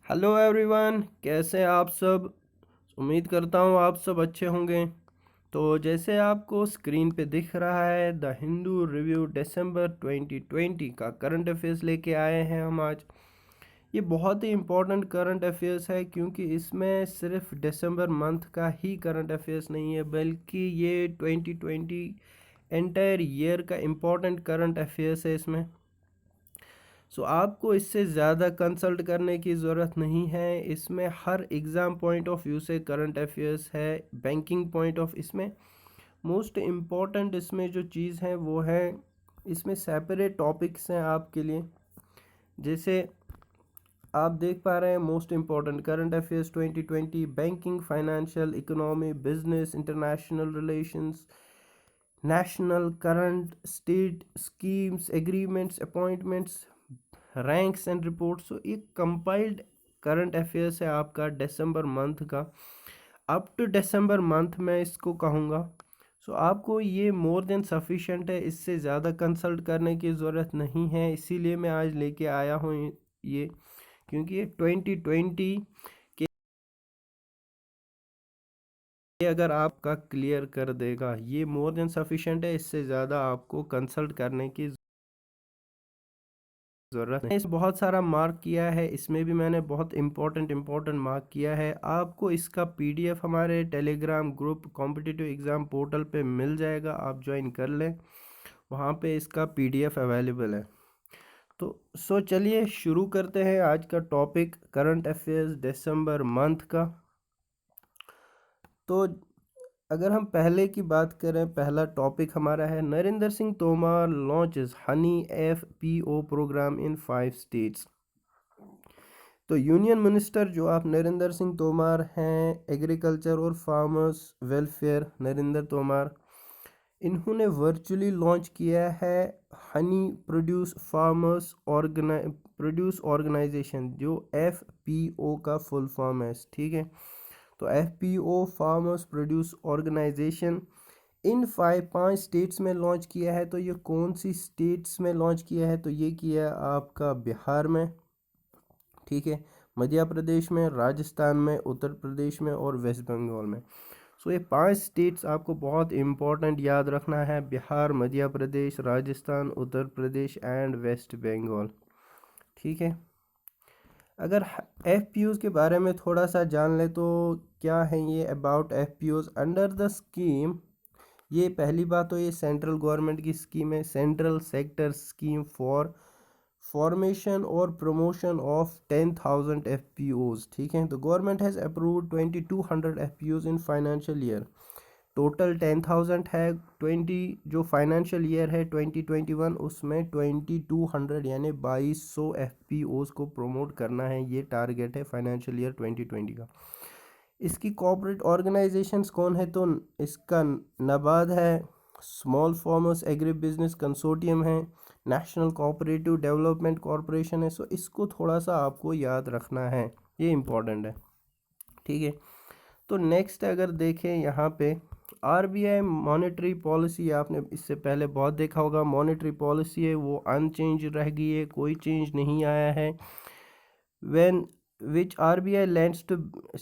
Hello everyone, कैसे हैं आप सब। उम्मीद करता हूँ आप सब अच्छे होंगे। तो जैसे आपको स्क्रीन पे दिख रहा है, द हिंदू रिव्यू दिसंबर 2020 का करंट अफेयर्स लेके आए हैं हम आज। ये बहुत ही इम्पोर्टेंट करंट अफेयर्स है क्योंकि इसमें सिर्फ दिसंबर मंथ का ही करंट अफेयर्स नहीं है, बल्कि ये 2020 एंटायर ईयर का इम्पोर्टेंट करंट अफेयर्स है इसमें। सो आपको इससे ज़्यादा कंसल्ट करने की ज़रूरत नहीं है। इसमें हर एग्ज़ाम पॉइंट ऑफ व्यू से करंट अफेयर्स है, बैंकिंग पॉइंट ऑफ इसमें मोस्ट इम्पॉर्टेंट इसमें जो चीज़ है वो है, इसमें सेपरेट टॉपिक्स हैं आपके लिए। जैसे आप देख पा रहे हैं, most important current affairs 2020, banking, financial, economy, business, international relations, national current, state schemes, agreements, appointments, ranks and reports. So एक कंपाइल्ड करंट अफेयर्स है आपका दिसंबर मंथ का। अप टू दिसंबर मंथ मैं इसको कहूँगा। सो आपको ये मोर देन सफिशेंट है, इससे ज़्यादा कंसल्ट करने की ज़रूरत नहीं है। इसीलिए मैं आज लेके आया हूँ ये, क्योंकि ये 2020 के अगर आपका क्लियर कर देगा, ये मोर देन सफिशेंट है। इससे ज़्यादा आपको कंसल्ट करने की ज़रूरत है। इसमें बहुत सारा मार्क किया है, इसमें भी मैंने बहुत इम्पोर्टेंट मार्क किया है। आपको इसका पीडीएफ हमारे Telegram group competitive exam portal पे मिल जाएगा, आप ज्वाइन कर लें, वहाँ पे इसका पीडीएफ अवेलेबल है। तो चलिए शुरू करते हैं आज का टॉपिक, करंट अफेयर्स दिसंबर मंथ का। तो अगर हम पहले की बात करें, पहला टॉपिक हमारा है, Narendra Singh Tomar launches honey FPO programme in 5 states. तो यूनियन मिनिस्टर जो आप नरेंद्र सिंह तोमर हैं, एग्रीकल्चर और फार्मर्स वेलफेयर नरेंद्र तोमर, इन्होंने वर्चुअली लॉन्च किया है honey produce farmers produce organisation, जो एफपीओ का फुल फॉर्म है, ठीक है। तो एफपीओ फार्मर्स प्रोड्यूस ऑर्गेनाइजेशन इन 5 स्टेट्स में लॉन्च किया है। तो ये कौन सी स्टेट्स में लॉन्च किया है? तो ये किया है आपका बिहार में, ठीक है, मध्य प्रदेश में, राजस्थान में, उत्तर प्रदेश में और वेस्ट बंगाल में। सो ये 5 स्टेट्स आपको बहुत इम्पोर्टेंट याद रखना है, बिहार, मध्य प्रदेश, राजस्थान, उत्तर प्रदेश एंड वेस्ट बंगाल, ठीक है। अगर एफ पी यूज़ के बारे में थोड़ा सा जान ले तो क्या है ये about F P use under the scheme. ये पहली बात तो ये सेंट्रल गवर्नमेंट की स्कीम है, central sector scheme for formation और promotion of 10,000 F P Os, ठीक है। तो government has approved 2200 F P Os in financial year. Total 10,000 है, 20 जो फाइनेंशियल ईयर है 2021, उसमें 2200 यानी 2200 एफ पी ओज को प्रमोट करना है, ये टारगेट है फाइनेंशियल ईयर 2020 का। इसकी कॉर्पोरेट ऑर्गेनाइजेशंस कौन है? तो इसका नबार्ड है, small farmers agri business consortium है, नेशनल कोऑपरेटिव डेवलपमेंट कॉरपोरेशन है। सो इसको थोड़ा सा आपको याद रखना है, ये इम्पोर्टेंट है, ठीक है। तो नेक्स्ट अगर देखें यहाँ पे, आरबीआई मॉनेटरी पॉलिसी, आपने इससे पहले बहुत देखा होगा, मॉनेटरी पॉलिसी है वो अनचेंज रह गई है, कोई चेंज नहीं आया है। When which RBI lends to,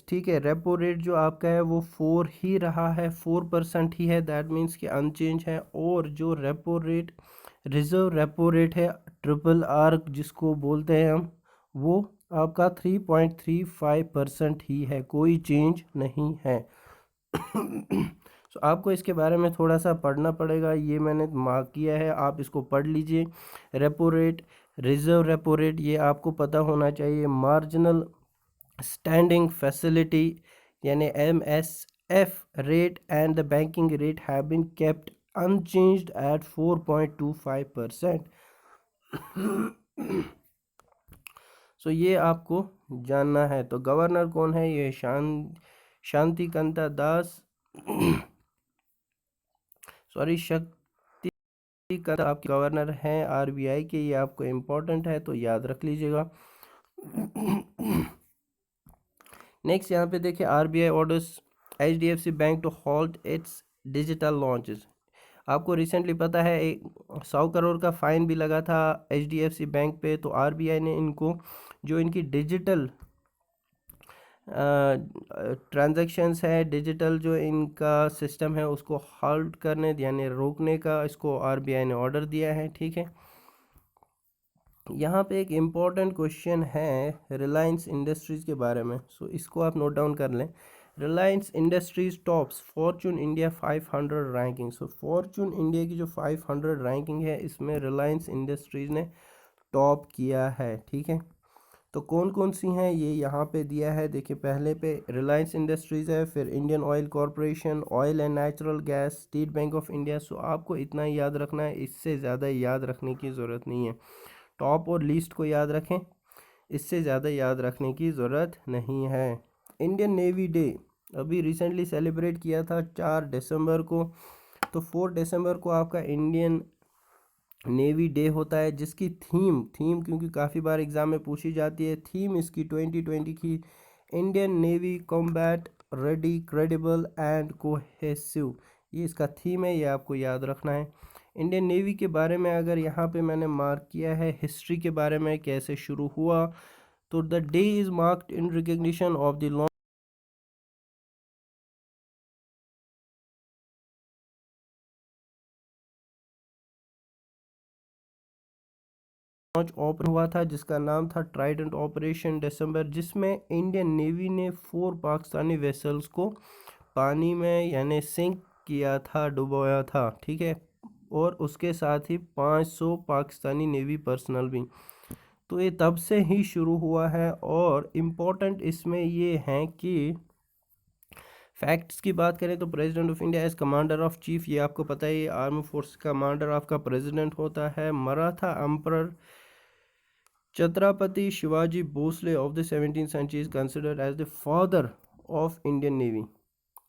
ठीक है, रेपो रेट जो आपका है वो 4 ही रहा है, 4% ही है, दैट मीन्स कि अनचेंज है। और जो repo rate, reserve repo rate है, ट्रिपल आर जिसको बोलते हैं हम, वो आपका 3.35% ही है, कोई चेंज नहीं है। सो आपको इसके बारे में थोड़ा सा पढ़ना पड़ेगा, ये मैंने मार्क किया है, आप इसको पढ़ लीजिए। Repo rate, reserve repo rate, ये आपको पता होना चाहिए। मार्जिनल स्टैंडिंग फैसिलिटी यानी MSF rate and the banking rate have been kept unchanged at 4.25%। So ये आपको जानना है। तो गवर्नर कौन है? ये शांति कांता दास सॉरी शक्ति कांता आपके गवर्नर हैं आरबीआई के, ये आपको इम्पोर्टेंट है तो याद रख लीजिएगा। नेक्स्ट यहाँ पे देखिए, RBI orders HDFC bank to halt its digital launches. आपको रिसेंटली पता है 100 करोड़ का फाइन भी लगा था एचडीएफसी बैंक पे। तो आरबीआई ने इनको जो इनकी डिजिटल ट्रांजैक्शंस है, डिजिटल जो इनका सिस्टम है उसको हॉल्ट करने यानी रोकने का इसको आरबीआई ने ऑर्डर दिया है। ठीक है, यहाँ पे एक इम्पॉर्टेंट क्वेश्चन है रिलायंस इंडस्ट्रीज़ के बारे में, सो इसको आप नोट डाउन कर लें। Reliance Industries tops Fortune India 500 ranking. So Fortune India की जो 500 रैंकिंग है इसमें रिलायंस इंडस्ट्रीज़ ने टॉप किया है। ठीक है, तो कौन कौन सी हैं ये यहाँ पे दिया है। देखिए, पहले पे रिलायंस इंडस्ट्रीज़ है, फिर Indian Oil Corporation, Oil and natural Gas, State Bank of India. So आपको इतना ही याद रखना है, इससे ज़्यादा याद रखने की ज़रूरत नहीं है। टॉप और लीस्ट को याद रखें, इससे ज़्यादा याद रखने की ज़रूरत नहीं है। इंडियन नेवी डे अभी रिसेंटली सेलिब्रेट किया था 4 दिसंबर को। तो 4 दिसंबर को आपका इंडियन नेवी डे होता है, जिसकी थीम क्योंकि काफ़ी बार एग्ज़ाम में पूछी जाती है, थीम इसकी 2020 की Indian navy combat ready, credible and cohesive, ये इसका थीम है, ये आपको याद रखना है। इंडियन नेवी के बारे में अगर यहाँ पे मैंने मार्क किया है हिस्ट्री के बारे में कैसे शुरू हुआ, तो the day is marked in recognition of the launch open हुआ था जिसका नाम था ट्राइडेंट ऑपरेशन दिसंबर, जिसमें इंडियन नेवी ने 4 पाकिस्तानी वेसल्स को पानी में यानी सिंक किया था, डुबोया था। ठीक है, और उसके साथ ही 500 पाकिस्तानी नेवी पर्सनल भी। तो ये तब से ही शुरू हुआ है, और इम्पोर्टेंट इसमें ये हैं कि फैक्ट्स की बात करें तो president of India as commander of chief, ये आपको पता है, ये आर्मी फोर्स कमांडर आपका प्रेसिडेंट होता है। Maratha emperor Chhatrapati Shivaji Bhosale of the 17th century is considered as the father of Indian navy.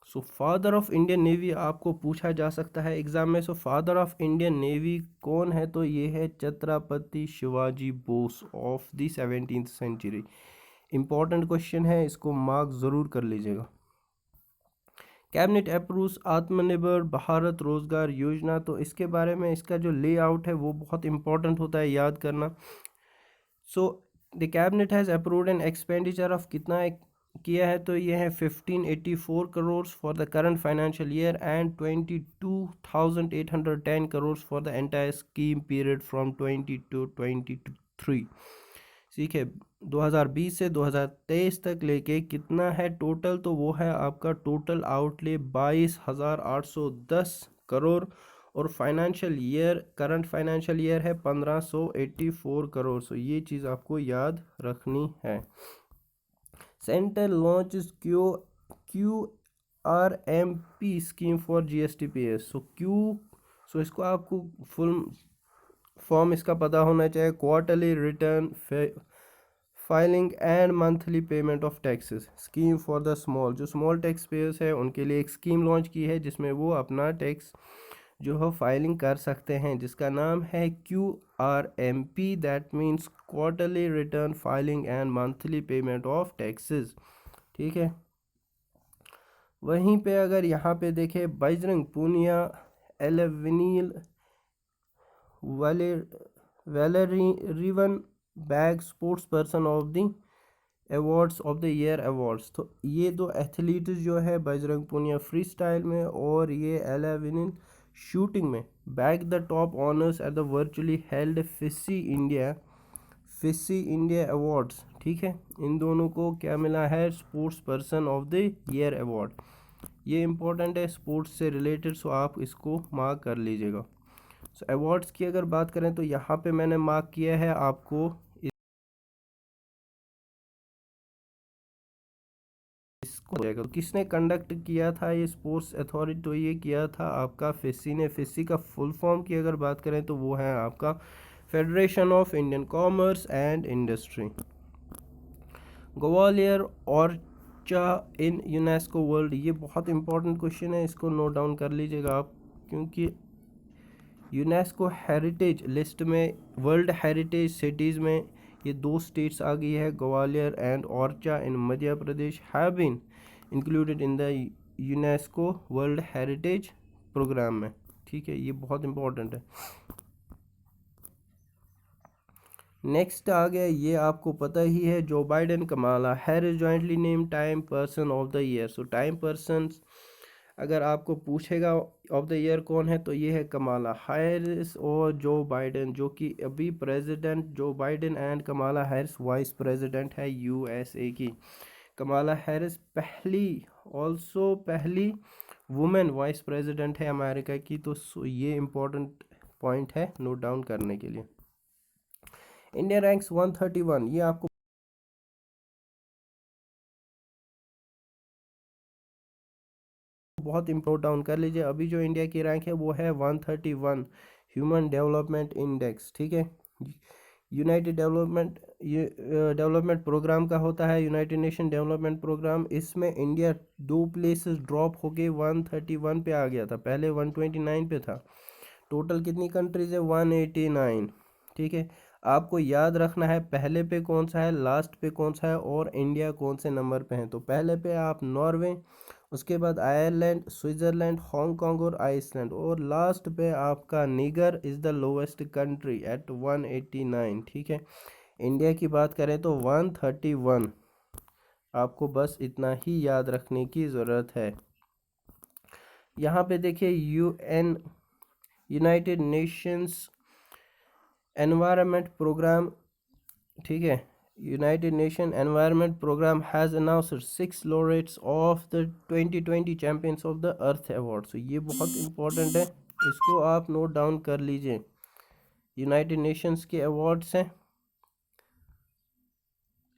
So father of Indian navy आपको पूछा जा सकता है एग्जाम में। So father of Indian navy कौन है, तो ये है Chhatrapati Shivaji Bose of the 17th century. Important question है, इसको मार्क ज़रूर कर लीजिएगा। कैबिनेट अप्रूव्स आत्मनिर्भर भारत रोजगार योजना, तो इसके बारे में इसका जो लेआउट है वो बहुत इंपॉर्टेंट होता है, याद करना। So the cabinet has approved an expenditure of कितना किया है, तो ये है 1584 crore for the current financial year and 22,810 crore for the entire scheme period from 20 to 23। ठीक है, 2020 से 2023 तक लेके कितना है टोटल, तो वो है आपका टोटल आउटले 22,810 करोड़, और financial year current financial year है 1584 करोड़। सो ये चीज़ आपको याद रखनी है। Centre launch QRMP scheme for GSTPS। सो इसको आपको फुल फॉर्म इसका पता होना चाहिए, quarterly return filing and monthly payment of taxes scheme for the small, जो स्मॉल टैक्स पेयर्स है उनके लिए एक स्कीम लॉन्च की है जिसमें वो अपना टैक्स जो है फाइलिंग कर सकते हैं, जिसका नाम है QRMP, that means quarterly return filing and monthly payment of taxes. ठीक है, वहीं पे अगर यहाँ पे देखें Bajrang Punia Elavenil Valarivan bag sports person of the awards of the year awards, तो ये दो एथलीट्स जो है बजरंग पूनिया फ्री स्टाइल में और ये एलेविनिल शूटिंग में bag the top honours at the virtually held fishy India awards. ठीक है, इन दोनों को क्या मिला है, sports person of the year award. ये इंपॉर्टेंट है, स्पोर्ट्स से रिलेटेड, सो आप इसको मार्क कर लीजिएगा। सो अवार्ड्स की अगर बात करें तो यहाँ पे मैंने मार्क किया है आपको इसको जाएगा। तो किसने कंडक्ट किया था ये स्पोर्ट्स अथॉरिटी, तो ये किया था आपका फिशी ने। फिशी का फुल फॉर्म की अगर बात करें तो वो है आपका federation of Indian commerce and industry. Gwalior Orchha in UNESCO world, ये बहुत इंपॉर्टेंट क्वेश्चन है, इसको नोट डाउन कर लीजिएगा आप, क्योंकि यूनेस्को हेरिटेज लिस्ट में वर्ल्ड हेरिटेज सिटीज़ में ये दो स्टेट्स आ गई है, Gwalior and Orchha in Madhya Pradesh have been included in the UNESCO world heritage programme में। ठीक है, ये बहुत इंपॉर्टेंट है। नेक्स्ट आ गया, ये आपको पता ही है, Joe Biden Kamala Harris jointly name time person of the year. So time person अगर आपको पूछेगा ऑफ द ईयर कौन है, तो ये है कमाला हैरिस और जो बाइडेन, जो कि अभी president Joe Biden and Kamala Harris vice president है यूएसए की। कमाला हैरिस पहली वुमेन वाइस प्रेसिडेंट है अमेरिका की। तो ये इम्पोर्टेंट पॉइंट है नोट डाउन करने के लिए। इंडिया रैंक्स 131, ये आपको बहुत नोट डाउन कर लीजिए। अभी जो इंडिया की रैंक है वो है 131 ह्यूमन डेवलपमेंट इंडेक्स, ठीक है। यूनाइटेड डेवलपमेंट प्रोग्राम का होता है, यूनाइटेड नेशन डेवलपमेंट प्रोग्राम। इसमें इंडिया 2 प्लेसेस ड्रॉप हो गए, 131 पे आ गया था, पहले 129 पे था। टोटल कितनी कंट्रीज है, 189, ठीक है। आपको याद रखना है पहले पे कौन सा है, लास्ट पे कौन सा है, और इंडिया कौन से नंबर पे है। तो पहले पे आप नॉर्वे, उसके बाद आयरलैंड, स्विट्ज़रलैंड, हांगकांग और आइसलैंड, और लास्ट पे आपका Niger is the lowest country at 189, ठीक है। इंडिया की बात करें तो 131, आपको बस इतना ही याद रखने की ज़रूरत है। यहाँ पे देखिए यूनाइटेड नेशंस एनवायरनमेंट प्रोग्राम, ठीक है। United Nation Environment Programme has announced 6 laureates of the 2020 Champions of the Earth Award. So ये बहुत इंपॉर्टेंट है, इसको आप नोट डाउन कर लीजिए। यूनाइटेड नेशंस के अवार्ड्स हैं,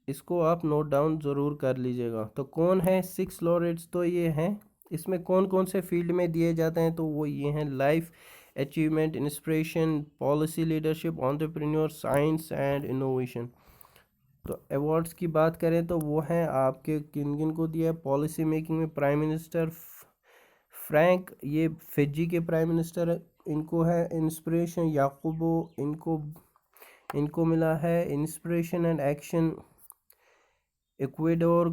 इसको आप नोट डाउन ज़रूर कर लीजिएगा। तो कौन है 6 laureates, तो ये हैं, इसमें कौन कौन से फील्ड में दिए जाते हैं, तो वो ये हैं life achievement, inspiration, policy leadership, entrepreneur, science and innovation. तो अवार्ड्स की बात करें तो वो हैं आपके किन किन को दिया है। पॉलिसी मेकिंग में प्राइम मिनिस्टर फ्रैंक, ये फिजी के प्राइम मिनिस्टर है, इनको है। इंस्पिरेशन याकूबो, इनको मिला है। इंस्पिरेशन एंड एक्शन इक्वेडोर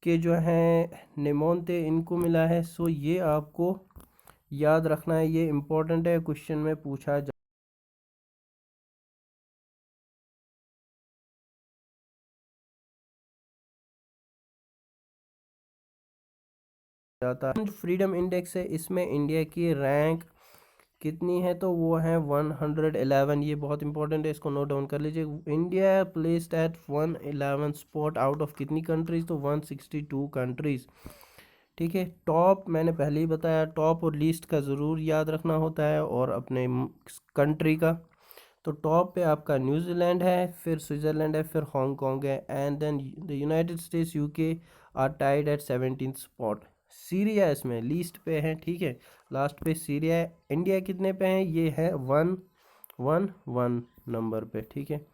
के जो हैं नेमोंते, इनको मिला है। सो ये आपको याद रखना है, ये इम्पोर्टेंट है, क्वेश्चन में पूछा जाता है। फ्रीडम इंडेक्स है, इसमें इंडिया की रैंक कितनी है, तो वो है 111। ये बहुत इंपॉर्टेंट है, इसको नोट डाउन कर लीजिए। India placed at 111 spot out of कितनी कंट्रीज, तो 162 कंट्रीज, ठीक है। टॉप मैंने पहले ही बताया, टॉप और लीस्ट का ज़रूर याद रखना होता है, और अपने कंट्री का। तो टॉप पे आपका न्यूजीलैंड है, फिर स्विट्ज़रलैंड है, फिर हांगकांग है, and then the United States, UK are tied at 17th spot. Syria इसमें लीस्ट पे है, ठीक है, लास्ट पे सीरिया है। इंडिया कितने पे है, ये है 111 नंबर पे, ठीक है।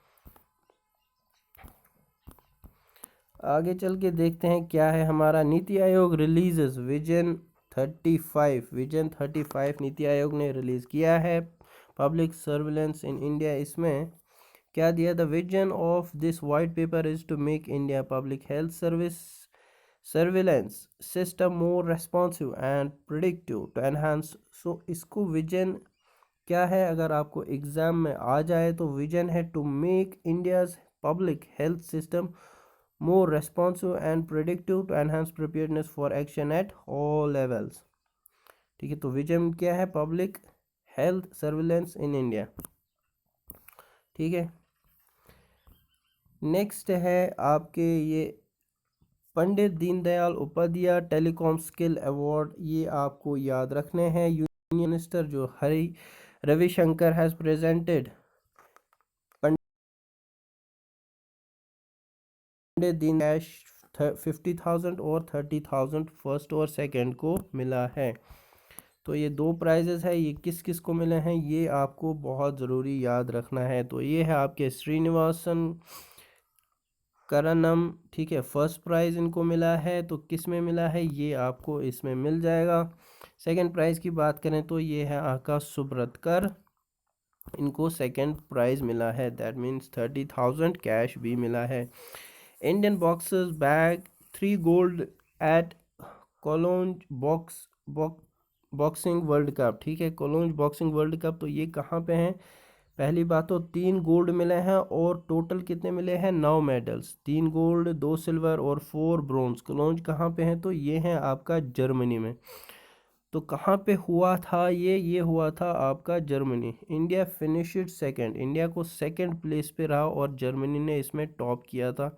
आगे चल के देखते हैं क्या है हमारा। नीति आयोग रिलीजेस विजन 35 नीति आयोग ने रिलीज़ किया है। पब्लिक सर्विलेंस इन इंडिया, इसमें क्या दिया, the vision of this white paper is to make India public health surveillance system more responsive and predictive to enhance. So इसको विजन क्या है, अगर आपको एग्ज़ाम में आ जाए तो विजन है to make India's public health system more responsive and predictive to enhance preparedness for action at all levels, ठीक है। तो विजन क्या है, public health surveillance in India, ठीक है। नेक्स्ट है आपके ये Pandit Deendayal Upadhyay telecom skill award, ये आपको याद रखने हैं। यूनियन मिनिस्टर जो Hari Ravishankar has presented Pandit Deen cash 50,000 और 30,000 फर्स्ट और सेकंड को मिला है। तो ये 2 प्राइजेस है, ये किस किस को मिले हैं, ये आपको बहुत ज़रूरी याद रखना है। तो ये है आपके श्रीनिवासन करनम, ठीक है, फर्स्ट प्राइज़ इनको मिला है। तो किस में मिला है, ये आपको इसमें मिल जाएगा। सेकंड प्राइज़ की बात करें तो ये है आकाश सुब्रतकर, इनको सेकंड प्राइज़ मिला है, दैट मीन्स 30,000 कैश भी मिला है। Indian boxers bag 3 gold at Cologne boxing world cup, ठीक है, कोलोंज बॉक्सिंग वर्ल्ड कप। तो ये कहाँ पे हैं, पहली बात तो 3 गोल्ड मिले हैं और टोटल कितने मिले हैं 9 मेडल्स, 3 गोल्ड 2 सिल्वर और 4 ब्रोंज। क्लोंज कहाँ पे हैं तो ये हैं आपका जर्मनी में। तो कहाँ पे हुआ था ये हुआ था आपका Germany. India finished second, India को सेकंड प्लेस पे रहा और जर्मनी ने इसमें टॉप किया था।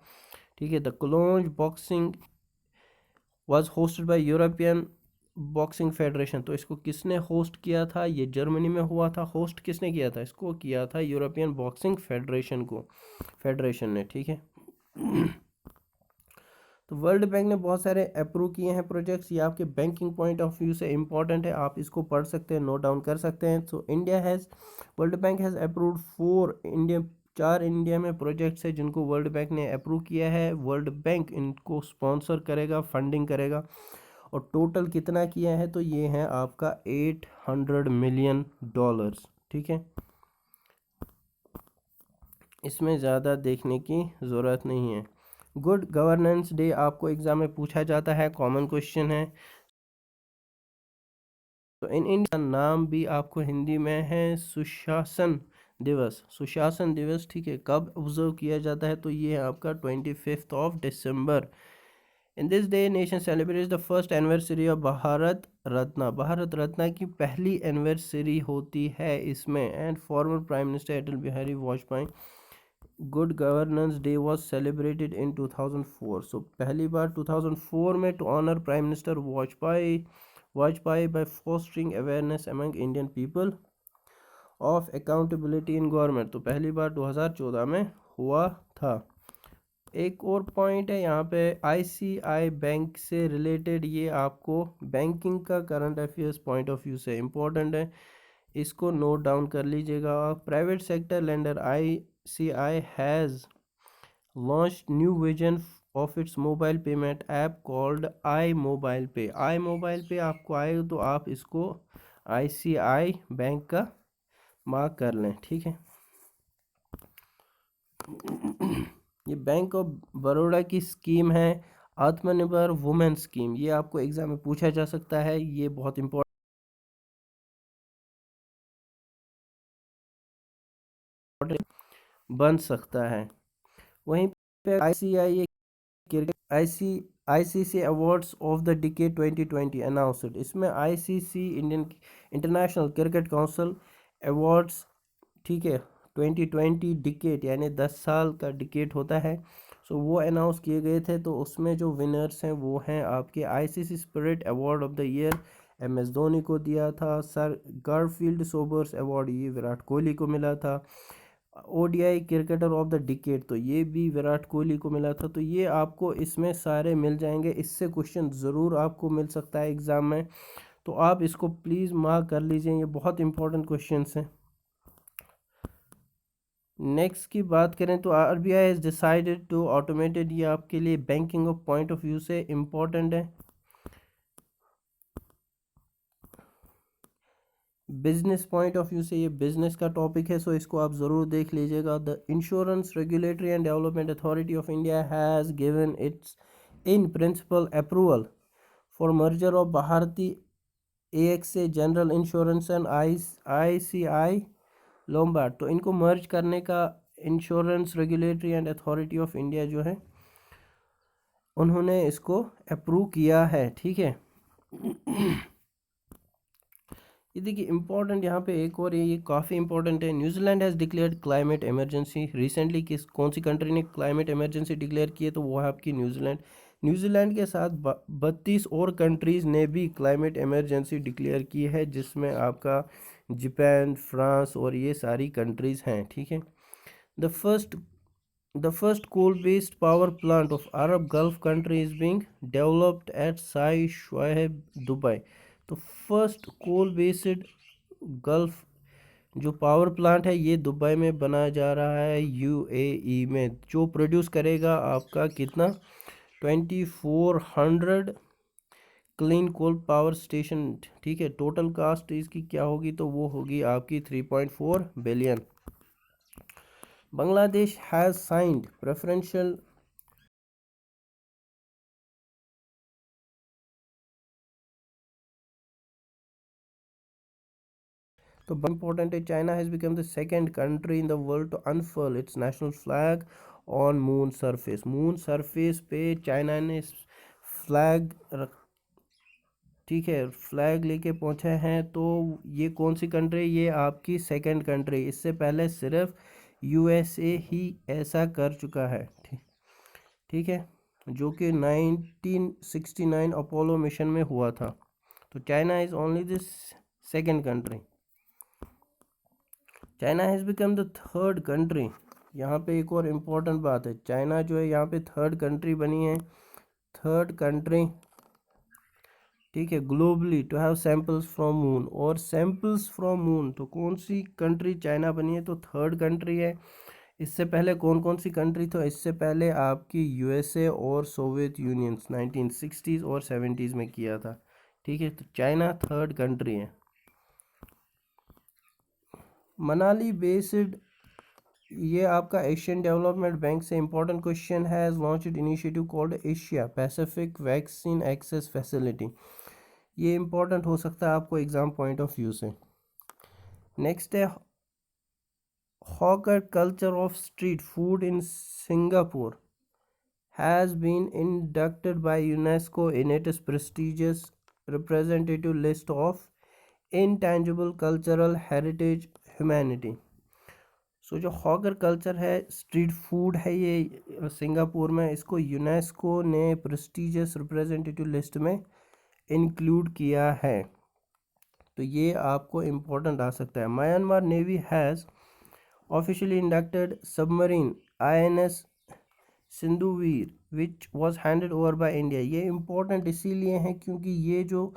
ठीक है, the Cologne boxing was hosted by European Boxing Federation. तो इसको किसने होस्ट किया था, ये जर्मनी में हुआ था। होस्ट किसने किया था, इसको किया था यूरोपियन बॉक्सिंग फेडरेशन ने। ठीक है तो वर्ल्ड बैंक ने बहुत सारे अप्रूव किए हैं प्रोजेक्ट्स। ये आपके बैंकिंग पॉइंट ऑफ व्यू से इंपॉर्टेंट है, आप इसको पढ़ सकते हैं, नोट डाउन कर सकते हैं। So India has, world bank has approved 4 India में प्रोजेक्ट्स है जिनको वर्ल्ड बैंक ने अप्रूव किया है। वर्ल्ड बैंक इनको स्पॉन्सर करेगा, फंडिंग करेगा। और टोटल कितना किया है तो ये है आपका $800 मिलियन। ठीक है, इसमें ज़्यादा देखने की ज़रूरत नहीं है। गुड गवर्नेंस डे आपको एग्जाम में पूछा जाता है, कॉमन क्वेश्चन है। तो इन इंडिया नाम भी आपको हिंदी में है सुशासन दिवस। सुशासन दिवस, ठीक है, कब ऑब्जर्व किया जाता है तो ये है आपका 25 दिसंबर। In this day nation celebrates the first anniversary of Bharat Ratna. Bharat Ratna की पहली एनिवर्सरी होती है इसमें। And former prime minister Atal Bihari Vajpayee good governance day was celebrated in 2004। सो पहली बार 2004 में to honour prime minister Vajpayee by fostering awareness among Indian people of accountability in government. तो पहली बार 2014 में हुआ था। एक और पॉइंट है यहाँ पे आईसीआई बैंक से रिलेटेड, ये आपको बैंकिंग का current affairs point of view से इम्पोर्टेंट है, इसको नोट डाउन कर लीजिएगा। Private sector lender ICI has launch new vision of its mobile payment app called I mobile पे। आई मोबाइल पे आपको आए तो आप इसको आईसीआई बैंक का मार्क कर लें। ठीक है ये बैंक ऑफ बड़ौदा की स्कीम है आत्मनिर्भर वुमेन स्कीम। ये आपको एग्जाम में पूछा जा सकता है, ये बहुत इंपॉर्टेंट बन सकता है। वहीं पे ICC awards of the decade 2020 announced. इसमें ICC Indian International Cricket Council awards, ठीक है, 2020 डिकेट यानी 10 साल का डिकेट होता है। सो वो अनाउंस किए गए थे। तो उसमें जो विनर्स हैं वो हैं आपके ICC spirit award of the year MS Dhoni को दिया था। सर गारफील्ड सोबर्स अवार्ड ये विराट कोहली को मिला था। ODI cricketer of the decade तो ये भी विराट कोहली को मिला था। तो ये आपको इसमें सारे मिल जाएंगे, इससे क्वेश्चन ज़रूर आपको मिल सकता है एग्ज़ाम में। तो आप इसको प्लीज़ मार्क कर लीजिए, ये बहुत इंपॉर्टेंट क्वेश्चन हैं। नेक्स्ट की बात करें तो RBI has decided to automated, ये आपके लिए banking of point of view से इम्पोर्टेंट है। बिजनेस पॉइंट ऑफ व्यू से ये बिजनेस का टॉपिक है, सो इसको आप ज़रूर देख लीजिएगा। The Insurance Regulatory and Development Authority of India has given its in principle approval for merger of Bharti AXA General Insurance and ICI Lombard. तो इनको मर्ज करने का Insurance Regulatory and Authority of India जो है उन्होंने इसको अप्रूव किया है। ठीक है ये देखिए इंपॉर्टेंट यहाँ पे एक और ये काफ़ी इंपॉर्टेंट है। New Zealand has declared climate emergency. Recently कौन सी कंट्री ने क्लाइमेट इमरजेंसी डिक्लेयर की है तो वो है आपकी न्यूजीलैंड। न्यूजीलैंड के साथ 32 और कंट्रीज़ ने भी क्लाइमेट इमरजेंसी डिक्लेयर की है, जिसमें आपका जापान, फ्रांस और ये सारी कंट्रीज़ हैं। ठीक है the first The first coal-based power plant of Arab Gulf country is being developed at Sai Shoaib, Dubai। तो फर्स्ट कोल बेस्ड गल्फ जो पावर प्लांट है ये दुबई में बनाया जा रहा है यूएई में, जो प्रोड्यूस करेगा आपका कितना 2400 क्लीन कोल पावर स्टेशन। ठीक है टोटल कास्ट इसकी क्या होगी तो वो होगी आपकी 3.4 billion. Bangladesh has signed preferential तो बहुत इंपॉर्टेंट है, China has become the second country in the world to unfurl its national flag on moon surface. Moon surface पे चाइना ने फ्लैग ठीक है फ्लैग लेके पहुंचे हैं। तो ये कौन सी कंट्री, ये आपकी सेकंड कंट्री, इससे पहले सिर्फ यूएसए ही ऐसा कर चुका है। ठीक है, जो कि 1969 अपोलो मिशन में हुआ था। तो China is only this second country. China has become the third country. यहाँ पे एक और इम्पोर्टेंट बात है, चाइना जो है यहाँ पे थर्ड कंट्री बनी है, थर्ड कंट्री ठीक है globally to have samples from moon. और सैंपल्स फ्रॉम मून, तो कौन सी कंट्री चाइना बनी है, तो थर्ड कंट्री है। इससे पहले कौन कौन सी कंट्री, तो इससे पहले आपकी यूएसए और सोवियत यूनियन 1960s और 70s में किया था। ठीक है, तो चाइना थर्ड कंट्री है। मनाली बेस्ड, ये आपका एशियन डेवलपमेंट बैंक से इंपॉर्टेंट क्वेश्चन है, launched initiative called Asia Pacific vaccine access facility. ये इंपॉर्टेंट हो सकता है आपको एग्जाम पॉइंट ऑफ व्यू से। नेक्स्ट है hawker culture of street food in Singapore has been inducted by UNESCO in its prestigious representative list of intangible cultural heritage humanity। So जो hawker culture है, street food है, ये Singapore में, इसको UNESCO ने prestigious representative list में include किया है। तो ये आपको इम्पोर्टेंट आ सकता है। Myanmar navy has officially inducted submarine INS Sindhuvir which was handed over by India. ये इम्पोर्टेंट इसीलिए है क्योंकि ये जो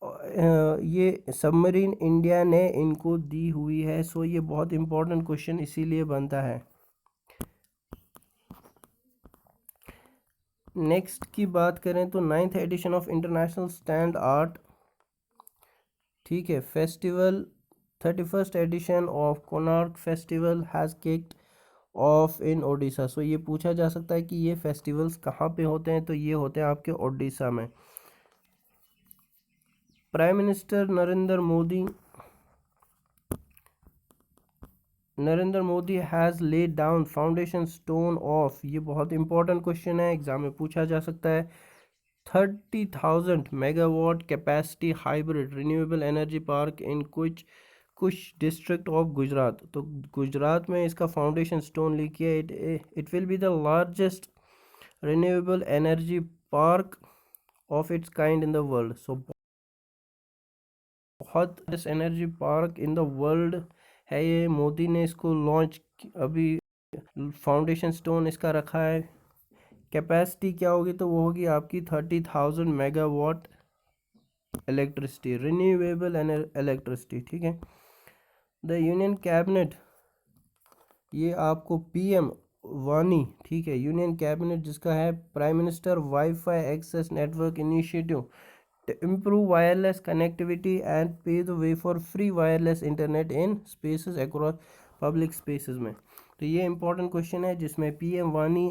ये सबमरीन इंडिया ने इनको दी हुई है। सो ये बहुत इम्पोर्टेंट क्वेश्चन इसीलिए बनता है। नेक्स्ट की बात करें तो 9th edition of international sand art ठीक है festival 31st edition of Konark festival has kicked off in Odisha. So ये पूछा जा सकता है कि ये फेस्टिवल्स कहाँ पे होते हैं, तो ये होते हैं आपके ओडिशा में। Prime minister Narendra Modi has laid down foundation stone of, ये बहुत इंपॉर्टेंट क्वेश्चन है, एग्जाम में पूछा जा सकता है, 30,000 megawatt capacity hybrid renewable energy park in Kutch district of Gujarat. तो गुजरात में इसका फाउंडेशन स्टोन लिखिए। It will be the largest renewable energy park of its kind in the world. So बहुत energy park in the world है ये, मोदी ने इसको launch अभी फाउंडेशन स्टोन इसका रखा है। कैपेसिटी क्या होगी, तो वो होगी आपकी 30,000 मेगावाट इलेक्ट्रिसिटी, रिन्यूएबल इलेक्ट्रिसिटी। ठीक है, द यूनियन कैबिनेट, ये आपको पीएम वानी ठीक है, यूनियन कैबिनेट जिसका है prime minister wifi access network initiative to improve wireless connectivity and pave the way for free wireless internet in spaces across public spaces में। तो ये इंपॉर्टेंट क्वेश्चन है जिसमें पीएम वानी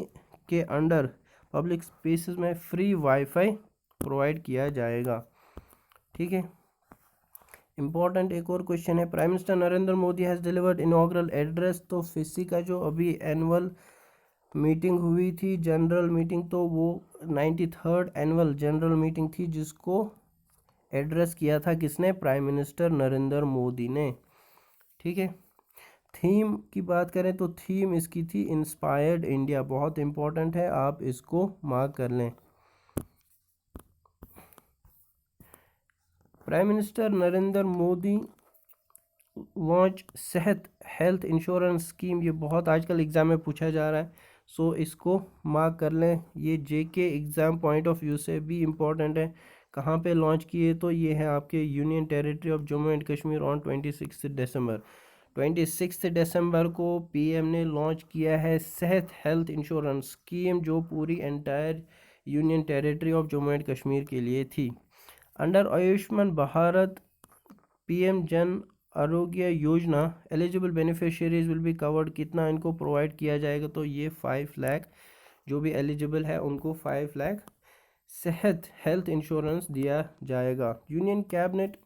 के अंडर पब्लिक स्पेसेस में फ्री वाईफाई प्रोवाइड किया जाएगा। ठीक है, इम्पॉर्टेंट एक और क्वेश्चन है, prime minister Narendra Modi has delivered inaugural address. तो फिसी का जो अभी एनुअल मीटिंग हुई थी जनरल मीटिंग, तो वो 93rd एनुअल जनरल मीटिंग थी जिसको एड्रेस किया था किसने, प्राइम मिनिस्टर नरेंद्र मोदी ने। ठीक है, थीम की बात करें तो थीम इसकी थी इंस्पायर्ड इंडिया, बहुत इंपॉर्टेंट है, आप इसको मार्क कर लें। Prime minister Narendra Modi launch सेहत हेल्थ इंश्योरेंस स्कीम, ये बहुत आजकल एग्जाम में पूछा जा रहा है, सो इसको मार्क कर लें। ये जेके एग्ज़ाम पॉइंट ऑफ व्यू से भी इम्पॉर्टेंट है। कहाँ पे लॉन्च किए, तो ये है आपके union territory of Jammu and Kashmir on 26 दिसंबर। 26 दिसंबर को पीएम ने लॉन्च किया है सेहत हेल्थ इंश्योरेंस स्कीम, जो पूरी entire union territory of Jammu and Kashmir के लिए थी। Under Ayushman Bharat PM Jan Arogya Yojana eligible beneficiaries will be covered, कितना इनको प्रोवाइड किया जाएगा, तो ये 5 लाख जो भी एलिजिबल है उनको 5 लाख सेहत हेल्थ इंश्योरेंस दिया जाएगा। Union cabinet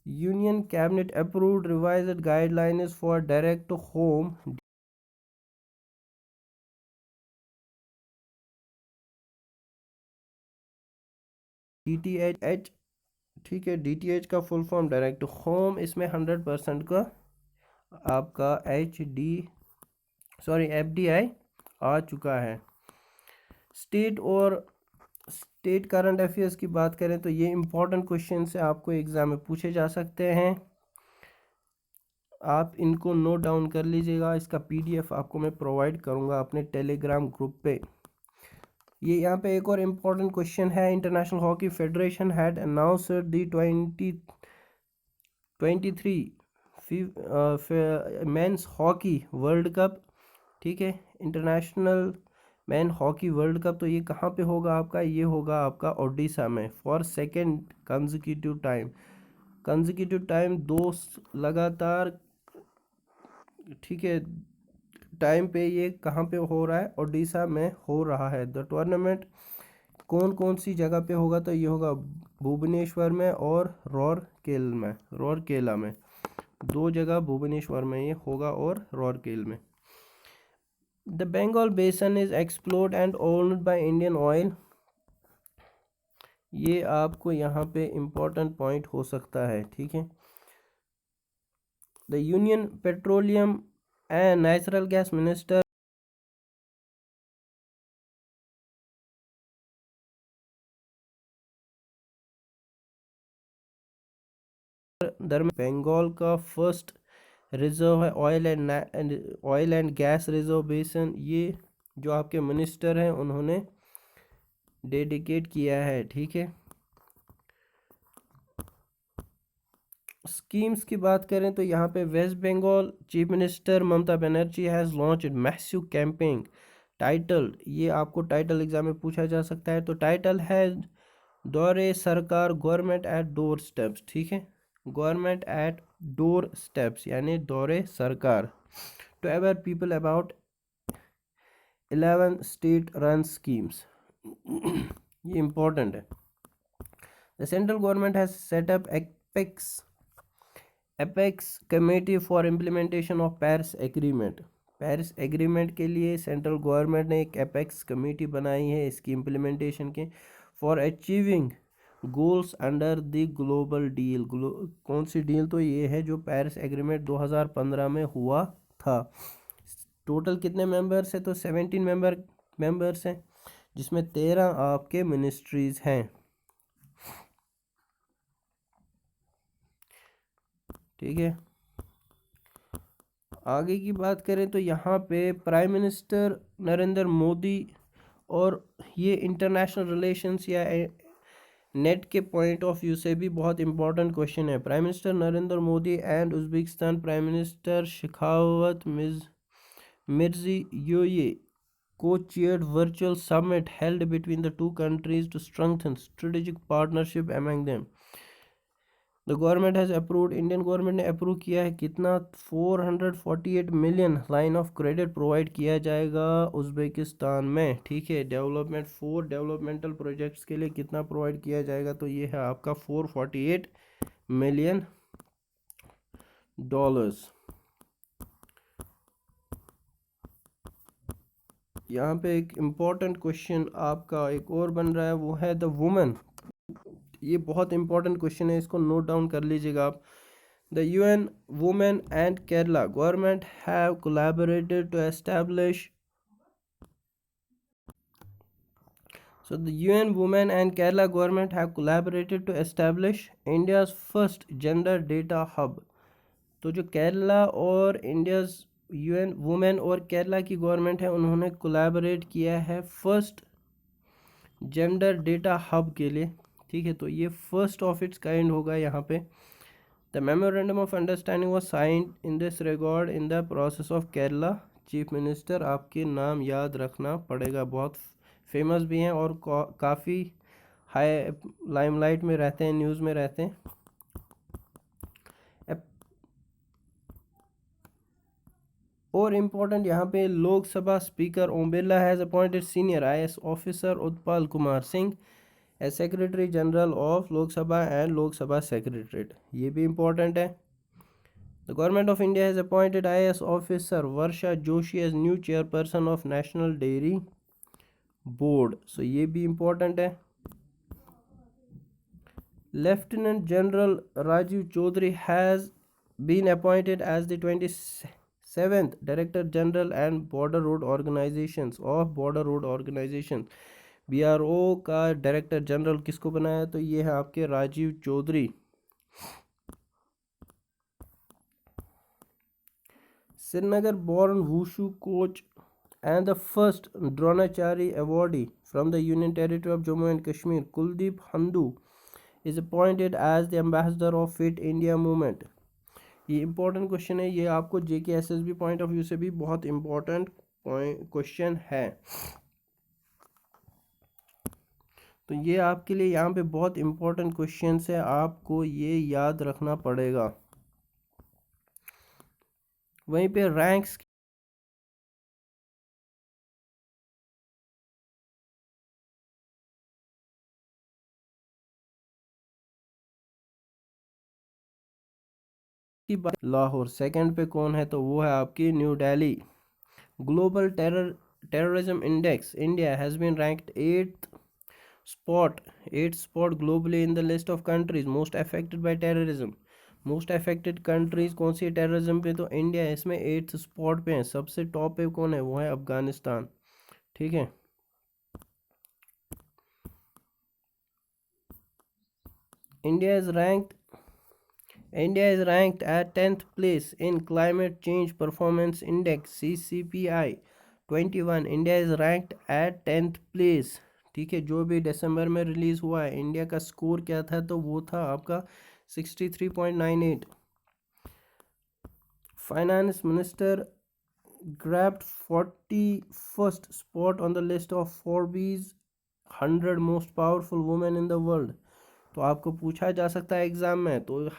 Union Cabinet approved revised guidelines for direct to home DTH। ठीक है, DTH का फुल फॉर्म डायरेक्ट होम, इसमें 100% का आपका FDI आ चुका है। स्टेट करंट अफेयर्स की बात करें तो ये इंपॉर्टेंट क्वेश्चन से आपको एग्जाम में पूछे जा सकते हैं, आप इनको नोट डाउन कर लीजिएगा। इसका PDF आपको मैं प्रोवाइड करूंगा अपने टेलीग्राम ग्रुप पे। ये यहाँ पे एक और इम्पोर्टेंट क्वेश्चन है, international hockey federation had announced the 2023 men's hockey world cup. ठीक है, international man hockey world cup, तो ये कहाँ पे होगा आपका, ये होगा आपका ओडिशा में फॉर सेकेंड कंजिक्यूटिव टाइम 2 लगातार, ठीक है, टाइम पे ये कहाँ पे हो रहा है, ओडिशा में हो रहा है। द टूर्नामेंट कौन कौन सी जगह पे होगा, तो ये होगा भुवनेश्वर में और रौरकेला में, 2 जगह भुवनेश्वर में ये होगा और रौरकेला में। द बंगाल बेसन is explored and owned by Indian oil, ये आपको यहाँ पे इम्पोर्टेंट पॉइंट हो सकता है। ठीक है, the union petroleum and natural gas minister Bengal का फर्स्ट रिजर्व है oil and gas reserve basin, ये जो आपके मिनिस्टर हैं उन्होंने डेडिकेट किया है। ठीक है, स्कीम्स की बात करें तो यहाँ पे west Bengal chief minister Mamata Banerjee has launched massive campaign title, ये आपको टाइटल एग्जाम में पूछा जा सकता है, तो टाइटल है दौरे सरकार गवर्नमेंट एट डोर स्टेप्स। ठीक है, गवर्नमेंट एट डोर स्टेप्स यानी Duare Sarkar, to aware people about 11 state run schemes, ये इम्पोर्टेंट है। The central government has set up apex committee for implementation of Paris agreement के लिए सेंट्रल गवर्नमेंट ने एक apex committee बनाई है इसकी इम्प्लीमेंटेशन के, for achieving goals under the global deal. कौन सी डील, तो ये है जो पेरिस एग्रीमेंट 2015 में हुआ था। टोटल कितने मेंबर्स हैं, तो 17 मेंबर्स हैं, जिसमें 13 आपके मिनिस्ट्रीज हैं। ठीक है, आगे की बात करें तो यहाँ पे प्राइम मिनिस्टर नरेंद्र मोदी, और ये इंटरनेशनल रिलेशंस या नेट के पॉइंट ऑफ व्यू से भी बहुत इंपॉर्टेंट क्वेश्चन है। Prime minister Narendra Modi and Uzbekistan prime minister Shavkat Mirziyoyev co-chaired virtual summit held between the two countries to strengthen strategic partnership among them. The government has approved, Indian government ने approve किया है कितना, 448 million line of credit provide किया जाएगा Uzbekistan में। ठीक है, developmental projects के लिए कितना प्रोवाइड किया जाएगा, तो ये है आपका 448 मिलियन डॉलर्स। यहाँ पे एक इम्पॉर्टेंट क्वेश्चन आपका एक और बन रहा है, वो है द वुमेन, ये बहुत इंपॉर्टेंट क्वेश्चन है, इसको नोट डाउन कर लीजिएगा आप। The UN women and Kerala government have collaborated to establish, so the UN women and Kerala government have collaborated to establish India's first gender data hub। तो जो केरला और इंडियाज UN वुमेन और केरला की गवर्नमेंट है उन्होंने कोलैबोरेट किया है फर्स्ट जेंडर डेटा हब के लिए। ठीक है, तो ये फर्स्ट ऑफ इट्स काइंड होगा यहाँ पे। The memorandum of understanding was signed in this regard in the process of Kerala chief minister, आपके नाम याद रखना पड़ेगा, बहुत फेमस भी हैं और काफ़ी हाई लाइमलाइट में रहते हैं, न्यूज़ में रहते हैं। और इम्पोर्टेंट यहाँ पे Lok Sabha speaker Om Birla has appointed senior IAS officer Utpal Kumar Singh as secretary general of Lok Sabha and लोक सभा सेक्रेटरीट, ये भी इम्पोर्टेंट है। The government of India has appointed IAS officer Varsha Joshi as new chairperson of National Dairy Board, so ये भी इम्पोर्टेंट है। Lieutenant general Rajiv Chaudhary has been appointed as the 27th Director General and Border Road Organizations of Border Road Organizations, BRO का director general किसको बनाया, तो ये है आपके Rajiv Chaudhary. Srinagar born wushu coach and the first Dronachari awardee from the Union Territory of Jammu and Kashmir, Kuldeep Handu is appointed as the ambassador of Fit India movement। ये important question है, ये आपको JKSSB पॉइंट ऑफ व्यू से भी बहुत important question है, तो ये आपके लिए यहाँ पे बहुत इम्पोर्टेंट क्वेश्चन है, आपको ये याद रखना पड़ेगा। वहीं पे रैंक्स की बात, लाहौर सेकंड पे कौन है, तो वो है आपकी new Delhi. Global terrorism index, India has been ranked 8th spot globally in the list of countries most affected by terrorism। Most affected countries कौन सी है टेररिज्म पे, तो इंडिया इसमें 8th स्पॉट पे है। सबसे टॉप पे कौन है, वो है अफगानिस्तान, ठीक है। India is ranked at 10th place in climate change performance index CCPI 21। India is ranked at 10th place, ठीक है। जो भी दिसंबर में रिलीज हुआ है, इंडिया का स्कोर क्या था, तो वो था आपका 63.98। Finance minister grabbed 41st spot on the list of Forbes 100 most powerful women in the world। तो आपको पूछा जा सकता है एग्जाम में, तो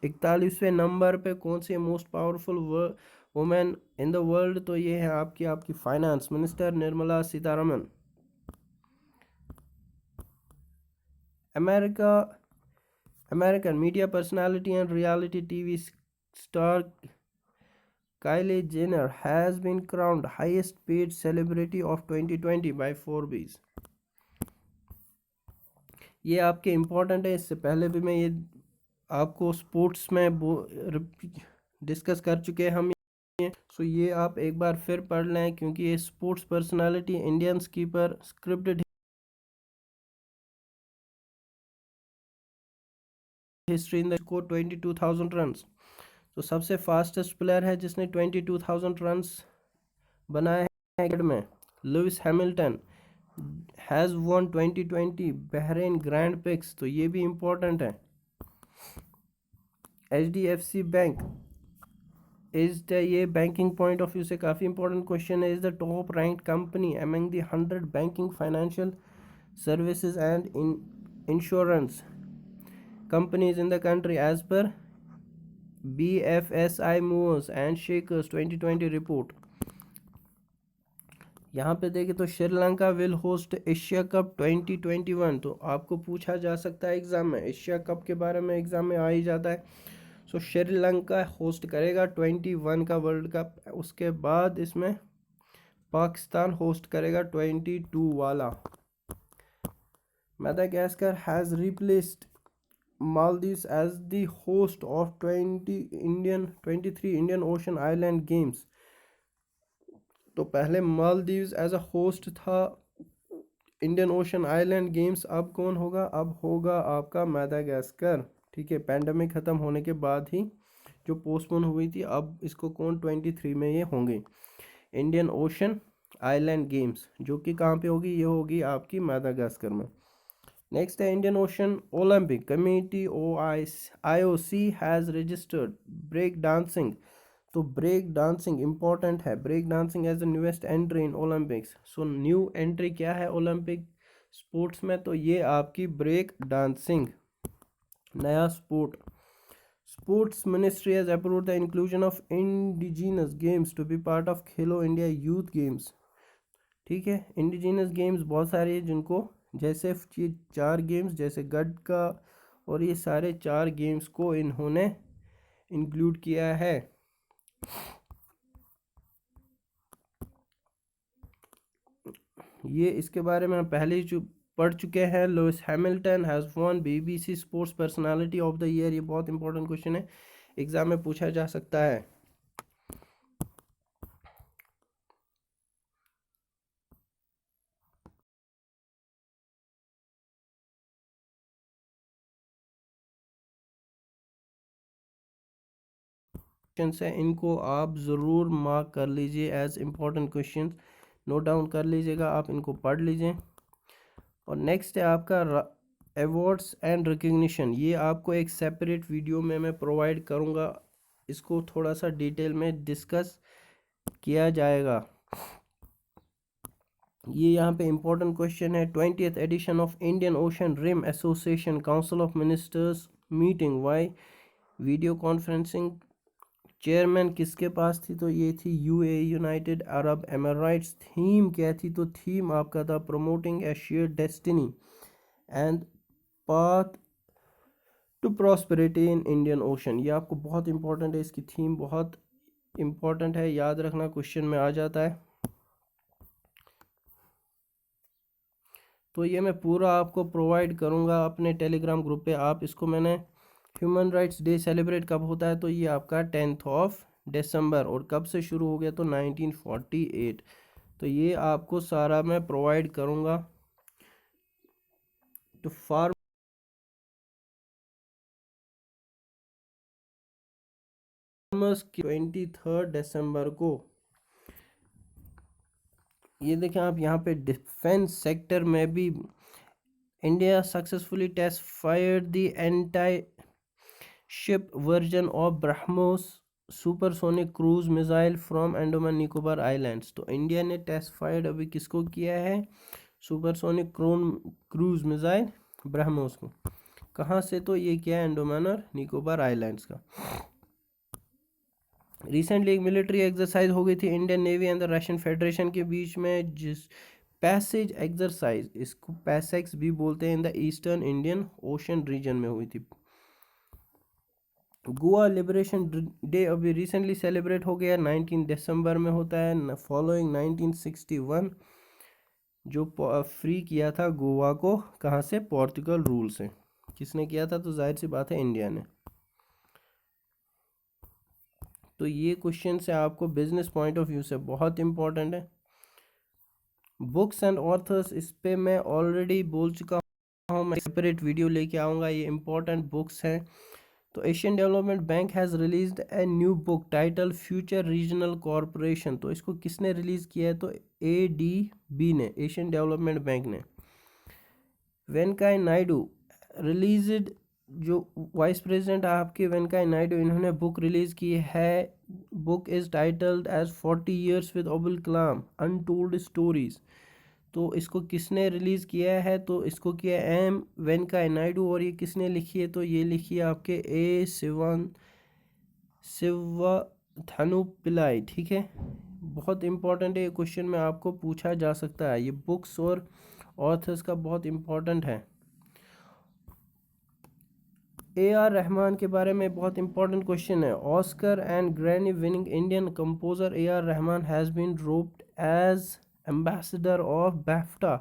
41वें नंबर पे कौन सी most powerful women in the world, तो ये है आपकी finance minister Nirmala Sitharaman. American media personality and reality TV star Kylie Jenner has been crowned highest paid celebrity of 2020 by Forbes। ये आपके इम्पोर्टेंट है, इससे पहले भी मैं ये आपको स्पोर्ट्स में डिस्कस कर चुके हैं हम, सो ये आप एक बार फिर पढ़ लें, क्योंकि ये sports personality Indian skipper scripted history in the को 22,000 रन्स। तो सबसे फास्टेस्ट प्लेयर है जिसने 22,000 रन्स बनाए हैं में, Lewis Hamilton has won 2020 Bahrain Grand Prix, तो ये भी इम्पोर्टेंट है। HDFC बैंक इज द, ये बैंकिंग पॉइंट ऑफ व्यू से काफ़ी इंपॉर्टेंट क्वेश्चन है, is the top ranked company among the 100 banking financial services and insurance companies in the country as per BFSI movers and shakers 2020 report. यहाँ पे देखें तो Sri Lanka will host Asia cup 2021, तो आपको पूछा जा सकता है एग्जाम में, एशिया कप के बारे में एग्जाम में आ ही जाता है। सो श्रीलंका होस्ट करेगा 21 का वर्ल्ड कप, उसके बाद इसमें पाकिस्तान होस्ट करेगा 22 वाला। Madagascar has replaced Maldives as the host of 23 Indian Ocean Island Games। तो पहले मालदीव्स एज अ होस्ट था इंडियन ओशन आइलैंड गेम्स, अब कौन होगा, अब होगा आपका मैदागास्कर, ठीक है। पैंडमिक ख़त्म होने के बाद ही जो पोस्टपोन हुई थी, अब इसको कौन 23 में ये होंगे इंडियन ओशन आइलैंड गेम्स, जो कि कहाँ पे होगी, ये होगी आपकी मैदागास्कर में। नेक्स्ट है Indian ocean Olympic committee IOC has registered break dancing. तो ब्रेक डांसिंग इंपॉर्टेंट है, break dancing as the newest entry in Olympics. So new entry क्या है ओलंपिक स्पोर्ट्स में, तो ये आपकी ब्रेक डांसिंग नया sport. Sports ministry has approved the inclusion of indigenous games to be part of Khelo India youth games. ठीक है। Indigenous games बहुत सारे हैं जिनको, जैसे ये 4 गेम्स जैसे गड का, और ये सारे 4 गेम्स को इन्होंने इंक्लूड किया है। ये इसके बारे में हम पहले ही पढ़ चुके हैं। Louis Hamilton has von BBC sports personality of the year. ये बहुत इंपॉर्टेंट क्वेश्चन है, एग्जाम में पूछा जा सकता है। क्वेश्चन है, इनको आप ज़रूर मार्क कर लीजिए as important question, note down कर लीजिएगा, आप इनको पढ़ लीजिए। और नेक्स्ट है आपका अवार्ड्स एंड रिकग्निशन। ये आपको एक सेपरेट वीडियो में मैं प्रोवाइड करूँगा, इसको थोड़ा सा डिटेल में डिस्कस किया जाएगा। ये यहाँ पे इम्पोर्टेंट क्वेश्चन है। 20th edition of Indian ocean rim association council of ministers meeting via video conferencing, chairman किसके पास थी? तो ये थी UAE, United Arab Emirates. Theme क्या थी? तो थीम आपका था promoting a share destiny and path to prosperity in Indian ocean. ये आपको बहुत इंपॉर्टेंट है, इसकी थीम बहुत इंपॉर्टेंट है, याद रखना, क्वेश्चन में आ जाता है। तो ये मैं पूरा आपको प्रोवाइड करूँगा अपने टेलीग्राम ग्रुप पे। आप इसको, मैंने ह्यूमन राइट्स डे सेलिब्रेट कब होता है? तो ये आपका 10th दिसंबर, और कब से शुरू हो गया? तो 1948। तो ये आपको सारा मैं प्रोवाइड करूँगा। तो फार्मर्स की 23 दिसंबर को, ये देखें आप यहाँ पे, डिफेंस सेक्टर में भी India successfully test fired the anti ship version of BrahMos supersonic cruise missile from Andaman Nicobar islands. तो इंडिया ने टेस्ट फायर्ड अभी किसको किया है? सुपरसोनिक क्रूज मिसाइल ब्रह्मोस को। कहाँ से? तो ये किया है अंडमान और निकोबार आइलैंड्स का। रिसेंटली एक मिलिट्री एक्सरसाइज हो गई थी Indian navy and the Russian federation के बीच में, जिस पैसेज एक्सरसाइज, इसको पैसेक्स भी बोलते हैं, in the eastern Indian ocean region में हुई थी। गोवा लिबरेशन डे अभी रिसेंटली सेलिब्रेट हो गया, 19 दिसंबर में होता है, फॉलोइंग 1961, जो फ्री किया था गोवा को, कहाँ से? पोर्तुगल रूल से। किसने किया था? तो जाहिर सी बात है इंडिया ने। तो ये क्वेश्चन से आपको बिजनेस पॉइंट ऑफ व्यू से बहुत इंपॉर्टेंट है। बुक्स एंड ऑथर्स, इस पे मैं ऑलरेडी बोल चुका हूँ, मैं सेपरेट वीडियो लेके आऊँगा। ये इंपॉर्टेंट बुक्स हैं। तो Asian development bank has released a new book title future regional corporation. तो इसको किसने रिलीज़ किया है? तो ADB ने, एशियन डेवलपमेंट बैंक ने। वेंकैया नायडू रिलीज्ड, जो वाइस प्रेसिडेंट आपके वेंकैया नायडू, इन्होंने बुक रिलीज़ की है। Book is titled as 40 years with Abul Kalam untold stories. तो इसको किसने रिलीज़ किया है? तो इसको किया M वेंकैया नायडू। और ये किसने लिखी है? तो ये लिखी है आपके A शिवाथानु पिल्लाई। ठीक है, बहुत इंपॉर्टेंट है ये क्वेश्चन में आपको पूछा जा सकता है। ये बुक्स और ऑथर्स का बहुत इंपॉर्टेंट है। AR रहमान के बारे में बहुत इंपॉर्टेंट क्वेश्चन है। Oscar and Grammy winning Indian composer AR Rahman has been roped as ambassador of BAFTA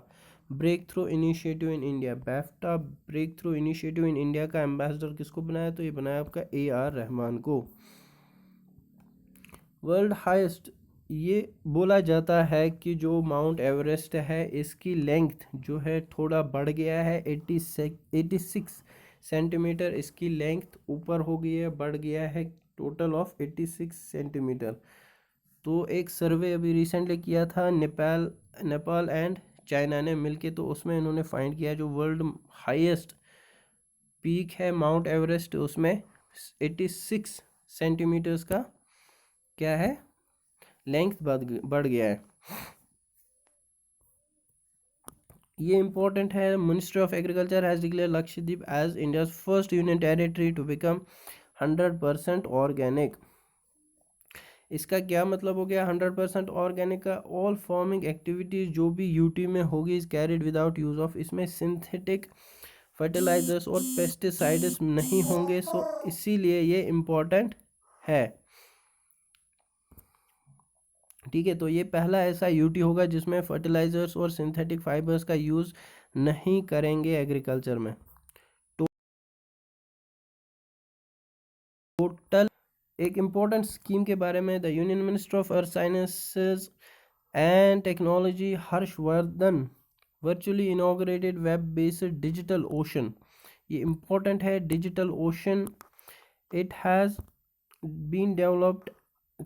breakthrough initiative in India. BAFTA breakthrough initiative in India का एम्बेसडर किसको बनाया? तो ये बनाया आपका AR रहमान को। वर्ल्ड हाईएस्ट, ये बोला जाता है कि जो माउंट एवरेस्ट है, इसकी लेंथ जो है थोड़ा बढ़ गया है, 86 सेंटीमीटर इसकी लेंथ ऊपर हो गई है, बढ़ गया है, टोटल ऑफ 86 सेंटीमीटर। तो एक सर्वे अभी रिसेंटली किया था नेपाल एंड चाइना ने मिलके, तो उसमें इन्होंने फाइंड किया जो वर्ल्ड हाईएस्ट पीक है माउंट एवरेस्ट, उसमें 86 सेंटीमीटर्स का क्या है, लेंथ बढ़ गया है। ये इंपॉर्टेंट है। Ministry of agriculture has declare Lakshadweep as India's first union territory to become 100% organic. इसका क्या मतलब हो गया 100% ऑर्गेनिक का? ऑल फार्मिंग एक्टिविटीज़ जो भी यूटी में होगी is carried without use of, इसमें सिंथेटिक फर्टिलाइजर्स और पेस्टिसाइड्स नहीं होंगे। सो इसीलिए ये इम्पोर्टेंट है। ठीक है, तो ये पहला ऐसा यूटी होगा जिसमें फर्टिलाइजर्स और सिंथेटिक फाइबर्स का यूज़ नहीं करेंगे एग्रीकल्चर में। टोटल एक इम्पोर्टेंट स्कीम के बारे में, the union minister of earth sciences and technology Harshvardhan virtually inaugurated web based digital ocean. ये इम्पोर्टेंट है, digital ocean. It has been developed,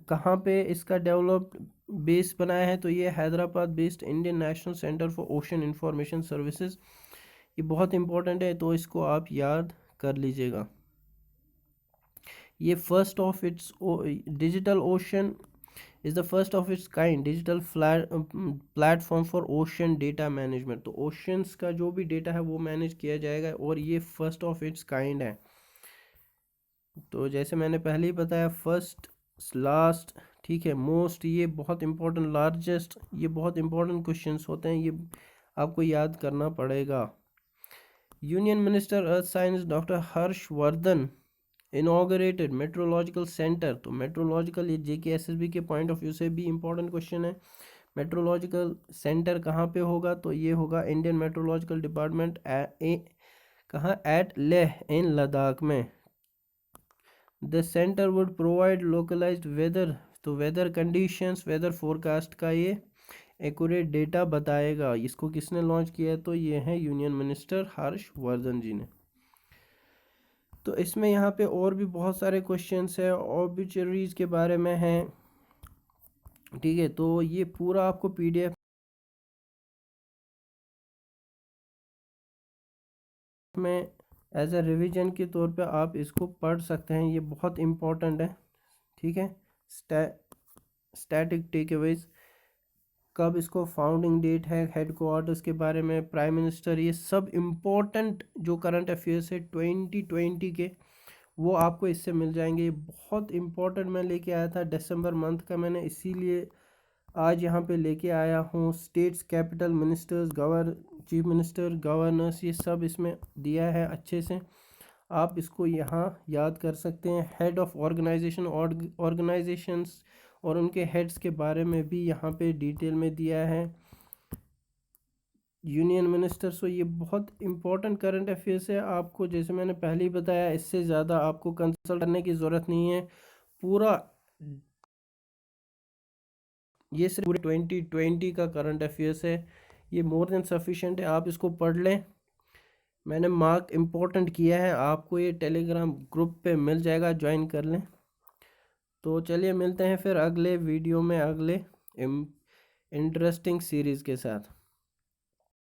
कहाँ पे इसका डेवलप बेस बनाया है? तो ये Hyderabad based Indian national centre for ocean information services. ये बहुत इंपॉर्टेंट है, तो इसको आप याद कर लीजिएगा। ये first of its digital ocean is the first of its kind digital platform for ocean data management. तो ओशंस का जो भी डेटा है वो मैनेज किया जाएगा, और ये फर्स्ट ऑफ इट्स काइंड है। तो जैसे मैंने पहले ही बताया, फर्स्ट लास्ट, ठीक है, मोस्ट, ये बहुत इंपॉर्टेंट, लार्जेस्ट, ये बहुत इंपॉर्टेंट क्वेश्चंस होते हैं, ये आपको याद करना पड़ेगा। Union minister earth science doctor Harshvardhan inaugurated meteorological centre. तो मेट्रोलॉजिकल, ये JKSSB के पॉइंट ऑफ व्यू से भी इंपॉर्टेंट क्वेश्चन है। मेट्रोलॉजिकल सेंटर कहाँ पे होगा? तो ये होगा इंडियन मेट्रोलॉजिकल डिपार्टमेंट, कहाँ? एट लेह इन लद्दाख में। The centre would provide localised weather, तो वेदर कंडीशंस, वेदर फोरकास्ट का ये एक्यूरेट डेटा बताएगा। इसको किसने लॉन्च किया है? तो ये है यूनियन मिनिस्टर हर्षवर्धन जी ने। तो इसमें यहाँ पे और भी बहुत सारे क्वेश्चंस है, ऑब्ituaries के बारे में हैं। ठीक है, तो ये पूरा आपको PDF में एज ए रिवीजन के तौर पे आप इसको पढ़ सकते हैं, ये बहुत इम्पोर्टेंट है। ठीक है, स्टैटिक टेकअवेज, कब इसको फाउंडिंग डेट है, हेडक्वार्टर्स के बारे में, प्राइम मिनिस्टर, ये सब इम्पोर्टेंट जो करंट अफेयर्स है 2020 के, वो आपको इससे मिल जाएंगे। ये बहुत इम्पोर्टेंट मैं लेके आया था दिसंबर मंथ का, मैंने इसीलिए आज यहाँ पे लेके आया हूँ। States, capital, ministers, chief minister, governors, ये सब इसमें दिया है अच्छे से, आप इसको यहाँ याद कर सकते हैं। हेड ऑफ ऑर्गेनाइजेशन, ऑर्गेनाइजेशंस और उनके हेड्स के बारे में भी यहाँ पे डिटेल में दिया है। यूनियन मिनिस्टर, सो ये बहुत इंपॉर्टेंट करंट अफेयर्स है। आपको जैसे मैंने पहले ही बताया, इससे ज़्यादा आपको कंसल्ट करने की ज़रूरत नहीं है। पूरा ये सिर्फ पूरे 2020 का करंट अफेयर्स है, ये मोर देन सफिशेंट है, आप इसको पढ़ लें। मैंने मार्क इम्पोर्टेंट किया है, आपको ये टेलीग्राम ग्रुप पे मिल जाएगा, ज्वाइन कर लें। तो चलिए मिलते हैं फिर अगले वीडियो में, अगले इंटरेस्टिंग सीरीज़ के साथ।